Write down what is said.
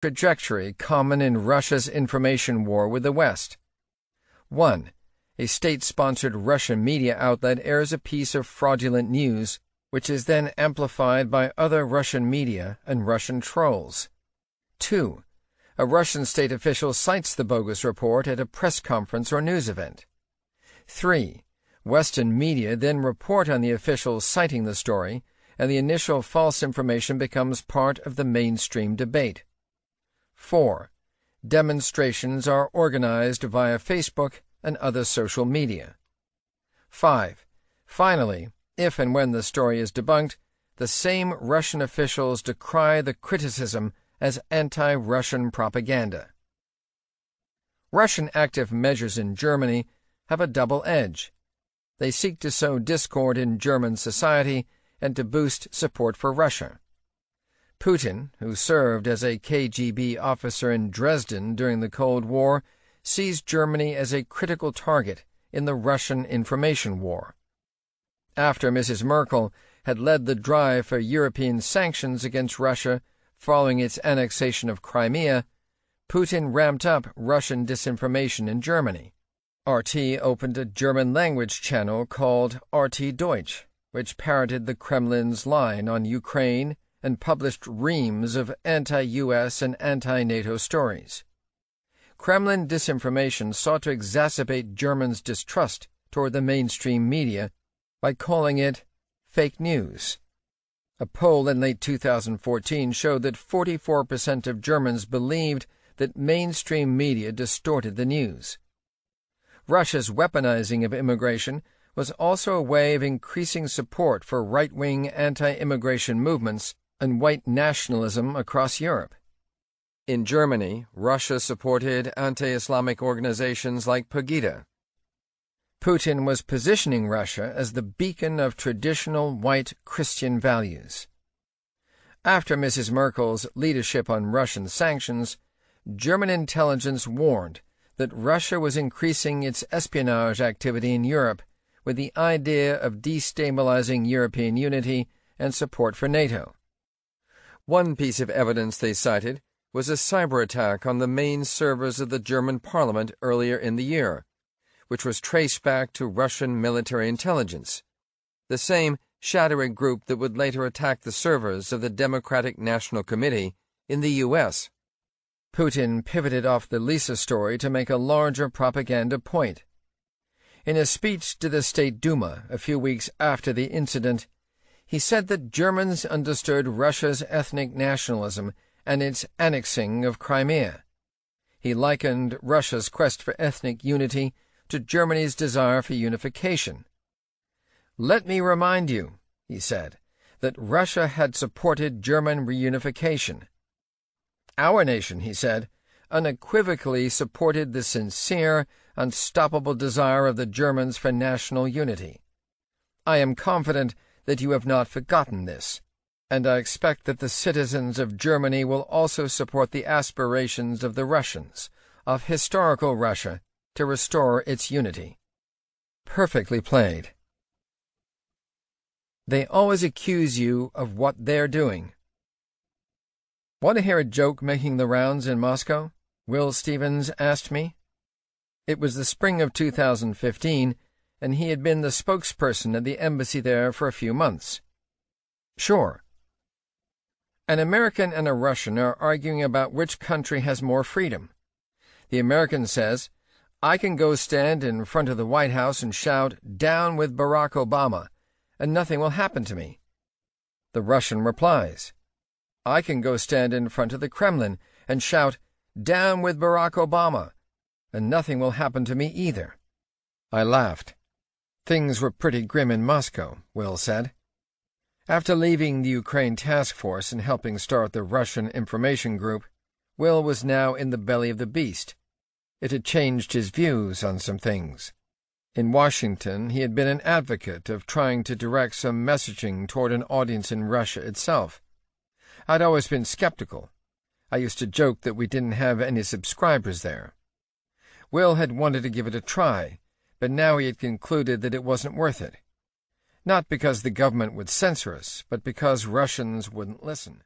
trajectory common in Russia's information war with the West. 1. A state-sponsored Russian media outlet airs a piece of fraudulent news, which is then amplified by other Russian media and Russian trolls. 2. A Russian state official cites the bogus report at a press conference or news event. 3. Western media then report on the officials citing the story, and the initial false information becomes part of the mainstream debate. 4. Demonstrations are organized via Facebook and other social media. 5. Finally, if and when the story is debunked, the same Russian officials decry the criticism as anti-Russian propaganda. Russian active measures in Germany have a double edge. They seek to sow discord in German society and to boost support for Russia. Putin, who served as a KGB officer in Dresden during the Cold War, sees Germany as a critical target in the Russian information war. After Mrs. Merkel had led the drive for European sanctions against Russia following its annexation of Crimea, Putin ramped up Russian disinformation in Germany. RT opened a German-language channel called RT Deutsch, which parroted the Kremlin's line on Ukraine and published reams of anti-US and anti-NATO stories. Kremlin disinformation sought to exacerbate Germans' distrust toward the mainstream media by calling it fake news. A poll in late 2014 showed that 44% of Germans believed that mainstream media distorted the news. Russia's weaponizing of immigration was also a way of increasing support for right-wing anti-immigration movements and white nationalism across Europe. In Germany, Russia supported anti-Islamic organizations like Pegida. Putin was positioning Russia as the beacon of traditional white Christian values. After Mrs. Merkel's leadership on Russian sanctions, German intelligence warned that Russia was increasing its espionage activity in Europe with the idea of destabilizing European unity and support for NATO. One piece of evidence they cited was a cyber attack on the main servers of the German parliament earlier in the year, which was traced back to Russian military intelligence, the same shadowy group that would later attack the servers of the Democratic National Committee in the U.S. Putin pivoted off the Lisa story to make a larger propaganda point. In a speech to the State Duma a few weeks after the incident, he said that Germans understood Russia's ethnic nationalism and its annexing of Crimea. He likened Russia's quest for ethnic unity to Germany's desire for unification. "Let me remind you," he said, "that Russia had supported German reunification. Our nation," he said, "unequivocally supported the sincere, unstoppable desire of the Germans for national unity. I am confident that you have not forgotten this, and I expect that the citizens of Germany will also support the aspirations of the Russians, of historical Russia, to restore its unity." Perfectly played. They always accuse you of what they're doing. Want to hear a joke making the rounds in Moscow? Will Stevens asked me. It was the spring of 2015, and he had been the spokesperson at the embassy there for a few months. Sure. An American and a Russian are arguing about which country has more freedom. The American says, "I can go stand in front of the White House and shout, 'Down with Barack Obama,' and nothing will happen to me." The Russian replies, "I can go stand in front of the Kremlin and shout, 'Down with Barack Obama,' and nothing will happen to me either." I laughed. Things were pretty grim in Moscow, Will said. After leaving the Ukraine task force and helping start the Russian information group, Will was now in the belly of the beast. It had changed his views on some things. In Washington, he had been an advocate of trying to direct some messaging toward an audience in Russia itself. I'd always been skeptical. I used to joke that we didn't have any subscribers there. Will had wanted to give it a try, but now he had concluded that it wasn't worth it. Not because the government would censor us, but because Russians wouldn't listen.